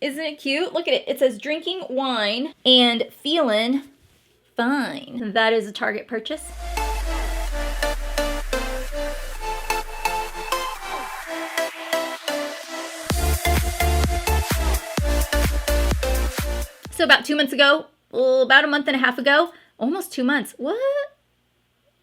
Isn't it cute? Look at it. It says drinking wine and feeling fine. That is a Target purchase. So about 2 months ago, well, about a month and a half ago, almost 2 months. What?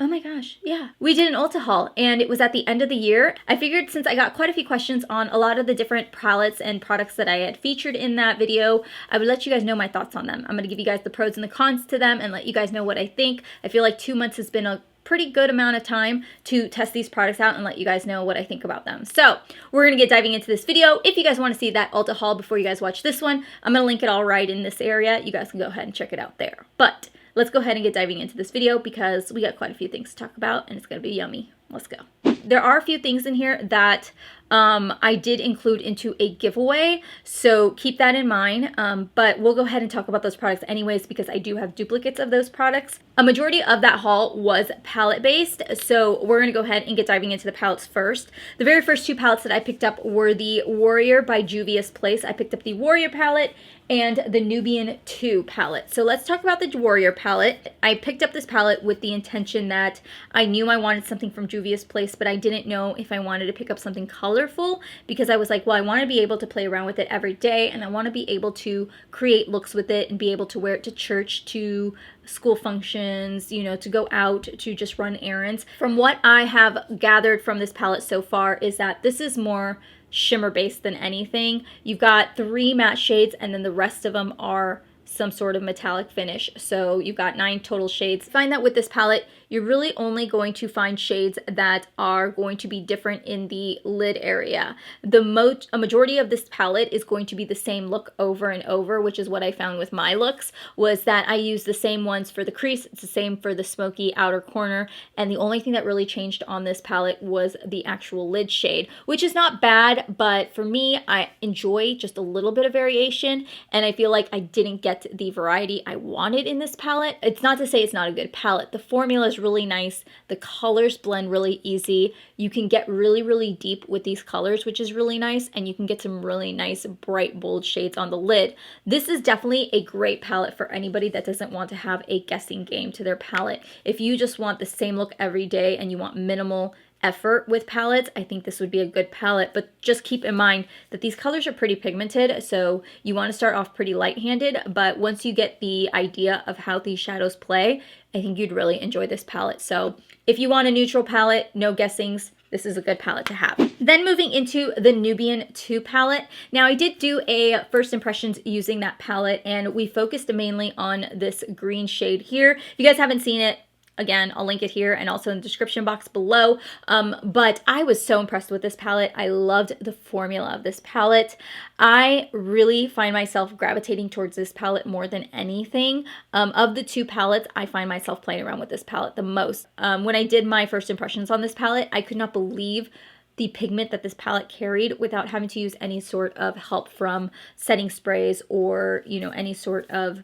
Oh my gosh, yeah. We did an Ulta haul and it was at the end of the year. I figured since I got quite a few questions on a lot of the different palettes and products that I had featured in that video, I would let you guys know my thoughts on them. I'm gonna give you guys the pros and the cons to them and let you guys know what I think. I feel like 2 months has been a pretty good amount of time to test these products out and let you guys know what I think about them. So we're gonna get diving into this video. If you guys wanna see that Ulta haul before you guys watch this one, I'm gonna link it all right in this area. You guys can go ahead and check it out there. But let's go ahead and get diving into this video because we got quite a few things to talk about and it's gonna be yummy. Let's go. There are a few things in here that I did include into a giveaway, so keep that in mind, but we'll go ahead and talk about those products anyways because I do have duplicates of those products. A majority of that haul was palette based, so we're gonna go ahead and get diving into the palettes first. The very first two palettes that I picked up were the Warrior by Juvia's Place. I picked up the Warrior palette and the Nubian II palette. So let's talk about the Warrior palette. I picked up this palette with the intention that I knew I wanted something from Juvia's Place, but I didn't know if I wanted to pick up something colorful because I was like, well, I want to be able to play around with it every day and I want to be able to create looks with it and be able to wear it to church, to school functions, you know, to go out, to just run errands. From what I have gathered from this palette so far is that this is more shimmer based than anything. You've got 3 matte shades and then the rest of them are some sort of metallic finish. So you've got 9 total shades. Find that with this palette, you're really only going to find shades that are going to be different in the lid area. A majority of this palette is going to be the same look over and over, which is what I found with my looks, was that I used the same ones for the crease, it's the same for the smoky outer corner, and the only thing that really changed on this palette was the actual lid shade, which is not bad, but for me, I enjoy just a little bit of variation, and I feel like I didn't get the variety I wanted in this palette. It's not to say it's not a good palette. The formula is really nice. The colors blend really easy. You can get really, really deep with these colors, which is really nice, and you can get some really nice, bright, bold shades on the lid. This is definitely a great palette for anybody that doesn't want to have a guessing game to their palette. If you just want the same look every day and you want minimal effort with palettes, I think this would be a good palette, but just keep in mind that these colors are pretty pigmented, so you want to start off pretty light-handed, but once you get the idea of how these shadows play, I think you'd really enjoy this palette. So if you want a neutral palette, no guessings, this is a good palette to have. Then moving into the Nubian II palette. Now I did do a first impressions using that palette and we focused mainly on this green shade here. If you guys haven't seen it, again, I'll link it here and also in the description box below. But I was so impressed with this palette. I loved the formula of this palette. I really find myself gravitating towards this palette more than anything. Of the two palettes, I find myself playing around with this palette the most. When I did my first impressions on this palette, I could not believe the pigment that this palette carried without having to use any sort of help from setting sprays or, you know, any sort of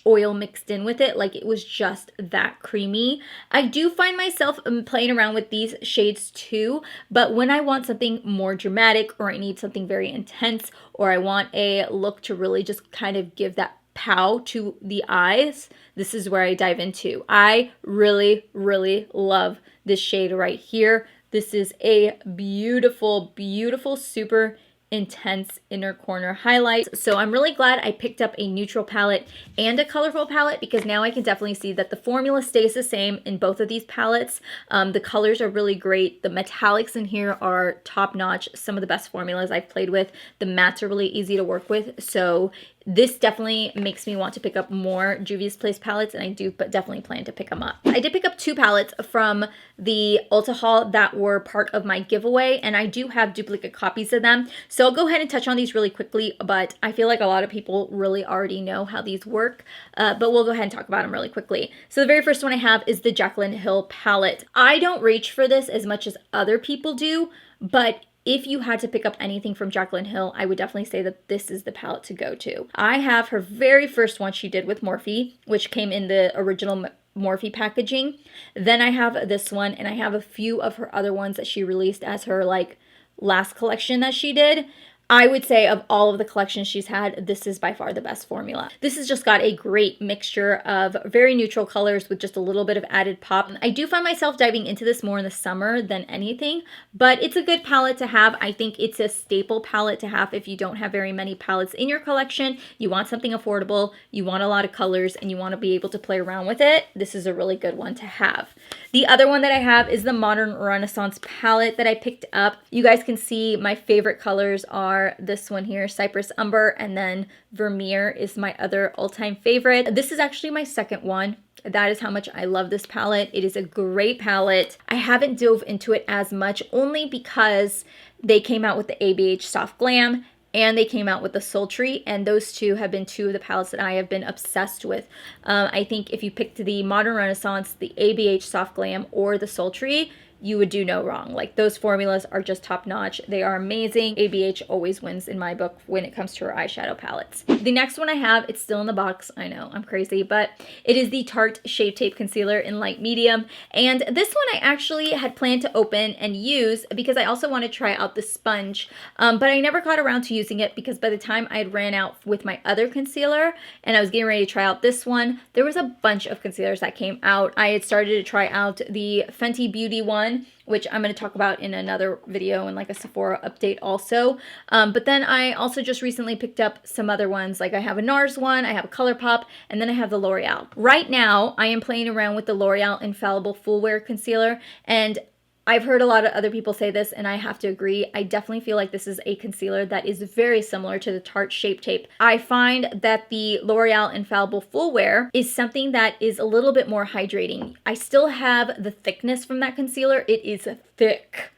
oil mixed in with it. Like, it was just that creamy. I do find myself playing around with these shades too, but when I want something more dramatic or I need something very intense or I want a look to really just kind of give that pow to the eyes, this is where I dive into. I really, really love this shade right here. This is a beautiful, beautiful, super intense inner corner highlight. So I'm really glad I picked up a neutral palette and a colorful palette because now I can definitely see that the formula stays the same in both of these palettes. The colors are really great. The metallics in here are top notch. Some of the best formulas I've played with. The mattes are really easy to work with. So this definitely makes me want to pick up more Juvia's Place palettes, and I do definitely plan to pick them up. I did pick up 2 palettes from the Ulta haul that were part of my giveaway, and I do have duplicate copies of them. So I'll go ahead and touch on these really quickly, but I feel like a lot of people really already know how these work, but we'll go ahead and talk about them really quickly. So the very first one I have is the Jaclyn Hill palette. I don't reach for this as much as other people do, but if you had to pick up anything from Jaclyn Hill, I would definitely say that this is the palette to go to. I have her very first one she did with Morphe, which came in the original Morphe packaging. Then I have this one, and I have a few of her other ones that she released as her like last collection that she did. I would say of all of the collections she's had, this is by far the best formula. This has just got a great mixture of very neutral colors with just a little bit of added pop. I do find myself diving into this more in the summer than anything, but it's a good palette to have. I think it's a staple palette to have if you don't have very many palettes in your collection. You want something affordable, you want a lot of colors, and you want to be able to play around with it. This is a really good one to have. The other one that I have is the Modern Renaissance palette that I picked up. You guys can see my favorite colors are this one here, Cypress Umber, and then Vermeer is my other all-time favorite. This is actually my second one. That is how much I love this palette. It is a great palette. I haven't dove into it as much only because they came out with the ABH Soft Glam and they came out with the Sultry, and those two have been two of the palettes that I have been obsessed with. I think if you picked the Modern Renaissance, the ABH Soft Glam, or the Sultry, you would do no wrong. Like, those formulas are just top notch. They are amazing. ABH always wins in my book when it comes to her eyeshadow palettes. The next one I have, it's still in the box. I know, I'm crazy, but it is the Tarte Shape Tape Concealer in light medium. And this one I actually had planned to open and use because I also want to try out the sponge, but I never got around to using it because by the time I had ran out with my other concealer and I was getting ready to try out this one, there was a bunch of concealers that came out. I had started to try out the Fenty Beauty one, which I'm going to talk about in another video and like a Sephora update also. But then I also just recently picked up some other ones. Like I have a NARS one, I have a ColourPop, and then I have the L'Oreal. Right now, I am playing around with the L'Oreal Infallible Full Wear Concealer, and I've heard a lot of other people say this, and I have to agree. I definitely feel like this is a concealer that is very similar to the Tarte Shape Tape. I find that the L'Oreal Infallible Full Wear is something that is a little bit more hydrating. I still have the thickness from that concealer. It is thick,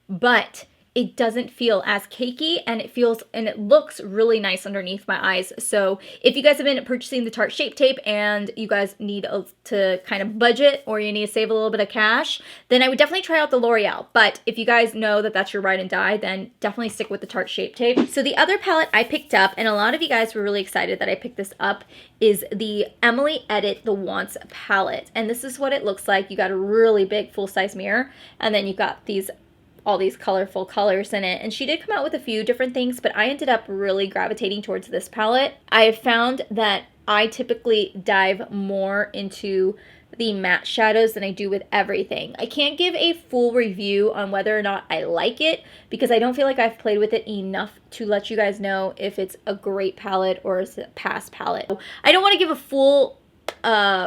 but it doesn't feel as cakey, and it looks really nice underneath my eyes. So if you guys have been purchasing the Tarte Shape Tape and you guys need to kind of budget, or you need to save a little bit of cash, then I would definitely try out the L'Oreal. But if you guys know that that's your ride and die, then definitely stick with the Tarte Shape Tape. So the other palette I picked up, and a lot of you guys were really excited that I picked this up, is the Emily Edit The Wants palette. And this is what it looks like. You got a really big full-size mirror, and then you got all these colorful colors in it. And she did come out with a few different things, but I ended up really gravitating towards this palette. I have found that I typically dive more into the matte shadows than I do with everything. I can't give a full review on whether or not I like it because I don't feel like I've played with it enough to let you guys know if it's a great palette or is it a pass palette. I don't want to give a full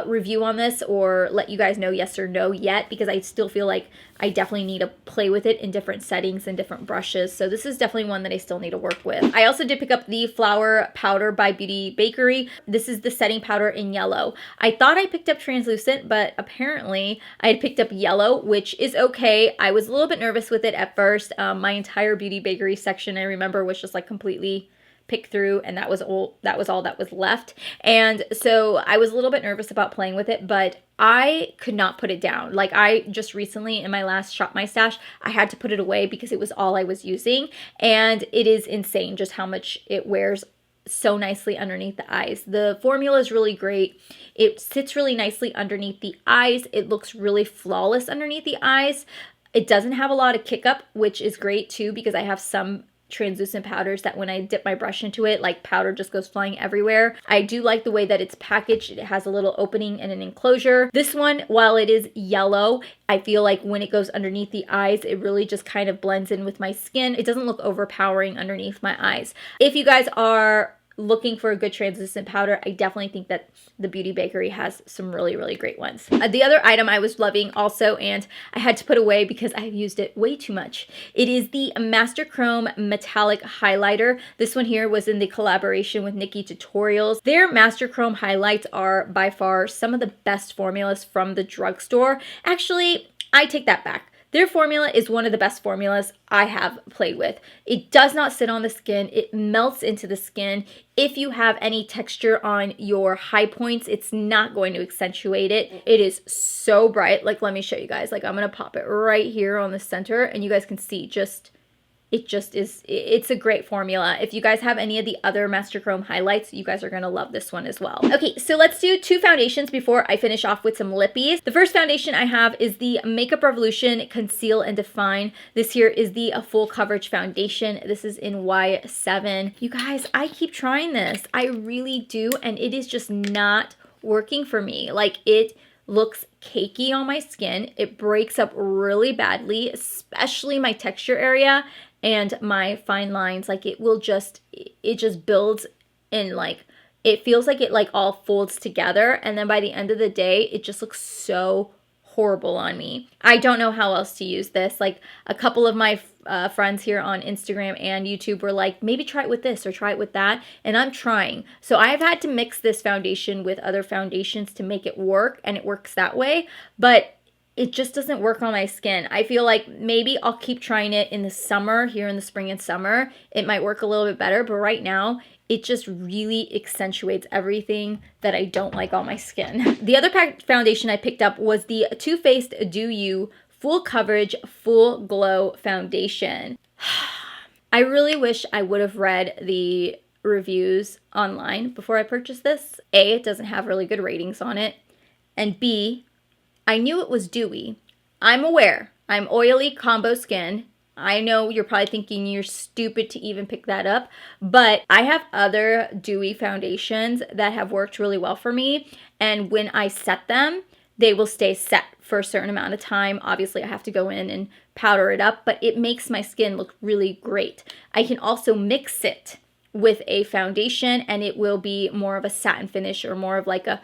review on this or let you guys know yes or no yet because I still feel like I definitely need to play with it in different settings and different brushes. So this is definitely one that I still need to work with. I also did pick up the Flower Powder by Beauty Bakerie. This is the setting powder in yellow. I thought I picked up translucent, but apparently I had picked up yellow, which is okay. I was a little bit nervous with it at first. My entire Beauty Bakerie section, I remember, was just like completely pick through, and that was all that was left. And so I was a little bit nervous about playing with it, but I could not put it down. Like, I just recently in my last Shop My Stash, I had to put it away because it was all I was using, and it is insane just how much it wears so nicely underneath the eyes. The formula is really great. It sits really nicely underneath the eyes. It looks really flawless underneath the eyes. It doesn't have a lot of kick up, which is great too because I have some translucent powders that when I dip my brush into it, like powder just goes flying everywhere. I do like the way that it's packaged. It has a little opening and an enclosure. This one, while it is yellow, I feel like when it goes underneath the eyes, it really just kind of blends in with my skin. It doesn't look overpowering underneath my eyes. If you guys are looking for a good translucent powder, I definitely think that the Beauty Bakerie has some really, really great ones. The other item I was loving also, and I had to put away because I've used it way too much, it is the Master Chrome Metallic Highlighter. This one here was in the collaboration with NikkieTutorials. Their Master Chrome highlights are by far some of the best formulas from the drugstore. Actually, I take that back. Their formula is one of the best formulas I have played with. It does not sit on the skin. It melts into the skin. If you have any texture on your high points, it's not going to accentuate it. It is so bright. Like, let me show you guys. Like, I'm going to pop it right here on the center, and you guys can see just it just is, it's a great formula. If you guys have any of the other Master Chrome highlights, you guys are gonna love this one as well. Okay, so let's do 2 foundations before I finish off with some lippies. The first foundation I have is the Makeup Revolution Conceal and Define. This here is the full coverage foundation. This is in Y7. You guys, I keep trying this. I really do, and it is just not working for me. Like, it looks cakey on my skin. It breaks up really badly, especially my texture area and my fine lines. Like, it just builds in, like, it feels like it like all folds together, and then by the end of the day it just looks so horrible on me. I don't know how else to use this. Like, a couple of my friends here on Instagram and YouTube were like, maybe try it with this or try it with that, and I'm trying. So I've had to mix this foundation with other foundations to make it work, and it works that way, but it just doesn't work on my skin. I feel like maybe I'll keep trying it in the summer, here in the spring and summer. It might work a little bit better, but right now, it just really accentuates everything that I don't like on my skin. The other foundation I picked up was the Too Faced Do You Full Coverage Full Glow Foundation. I really wish I would have read the reviews online before I purchased this. A, it doesn't have really good ratings on it, and B, I knew it was dewy. I'm aware. I'm oily combo skin. I know you're probably thinking you're stupid to even pick that up, but I have other dewy foundations that have worked really well for me, and when I set them, they will stay set for a certain amount of time. Obviously, I have to go in and powder it up, but it makes my skin look really great. I can also mix it with a foundation, and it will be more of a satin finish or more of like a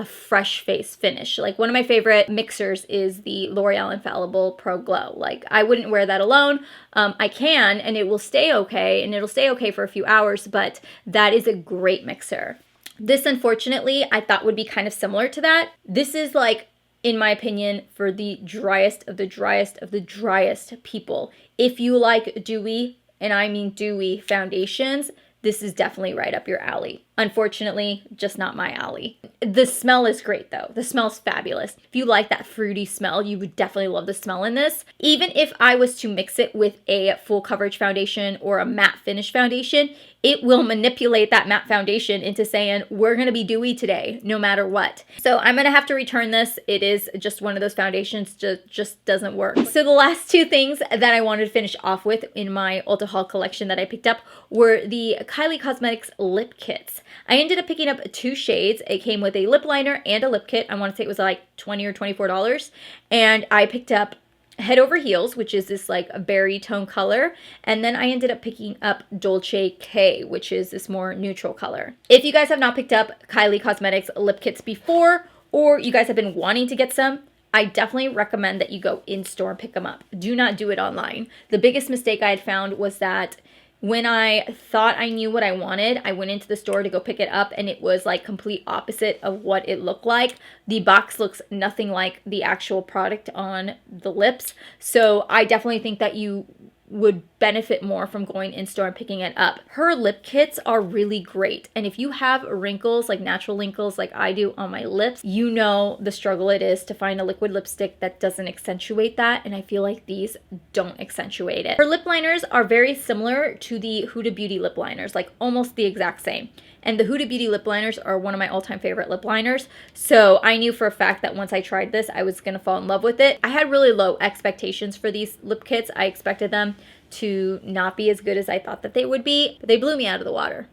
fresh face finish. Like, one of my favorite mixers is the L'Oreal Infallible Pro Glow. Like, I wouldn't wear that alone. I can, and it will stay okay, and it'll stay okay for a few hours, but that is a great mixer. This, unfortunately, I thought would be kind of similar to that. This is, like, in my opinion, for the driest of the driest of the driest people. If you like dewy, and I mean dewy foundations, this is definitely right up your alley. Unfortunately, just not my alley. The smell is great though. The smell's fabulous. If you like that fruity smell, you would definitely love the smell in this. Even if I was to mix it with a full coverage foundation or a matte finish foundation, it will manipulate that matte foundation into saying, we're gonna be dewy today, no matter what. So I'm gonna have to return this. It is just one of those foundations just doesn't work. So the last 2 things that I wanted to finish off with in my Ulta haul collection that I picked up were the Kylie Cosmetics Lip Kits. I ended up picking up 2 shades. It came with a lip liner and a lip kit. I want to say it was like $20 or $24. And I picked up Head Over Heels, which is this like a berry tone color. And then I ended up picking up Dolce K, which is this more neutral color. If you guys have not picked up Kylie Cosmetics lip kits before, or you guys have been wanting to get some, I definitely recommend that you go in store and pick them up. Do not do it online. The biggest mistake I had found was that when I thought I knew what I wanted, I went into the store to go pick it up, and it was like complete opposite of what it looked like. The box looks nothing like the actual product on the lips. So I definitely think that you would benefit more from going in store and picking it up. Her lip kits are really great. And if you have wrinkles, like natural wrinkles like I do on my lips, you know the struggle it is to find a liquid lipstick that doesn't accentuate that. And I feel like these don't accentuate it. Her lip liners are very similar to the Huda Beauty lip liners, like almost the exact same. And the Huda Beauty lip liners are one of my all-time favorite lip liners. So I knew for a fact that once I tried this, I was gonna fall in love with it. I had really low expectations for these lip kits. I expected them to not be as good as I thought that they would be, but they blew me out of the water.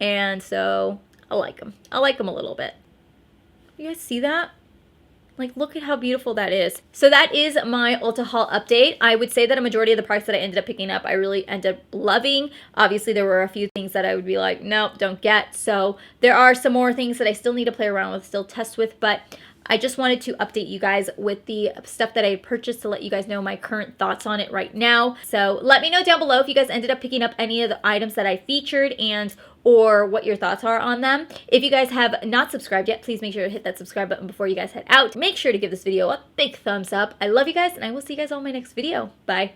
And so I like them. I like them a little bit. You guys see that? Like, look at how beautiful that is. So that is my Ulta haul update. I would say that a majority of the products that I ended up picking up, I really ended up loving. Obviously, there were a few things that I would be like, nope, don't get. So there are some more things that I still need to play around with, still test with, but I just wanted to update you guys with the stuff that I purchased to let you guys know my current thoughts on it right now. So let me know down below if you guys ended up picking up any of the items that I featured and or what your thoughts are on them. If you guys have not subscribed yet, please make sure to hit that subscribe button before you guys head out. Make sure to give this video a big thumbs up. I love you guys, and I will see you guys on my next video. Bye.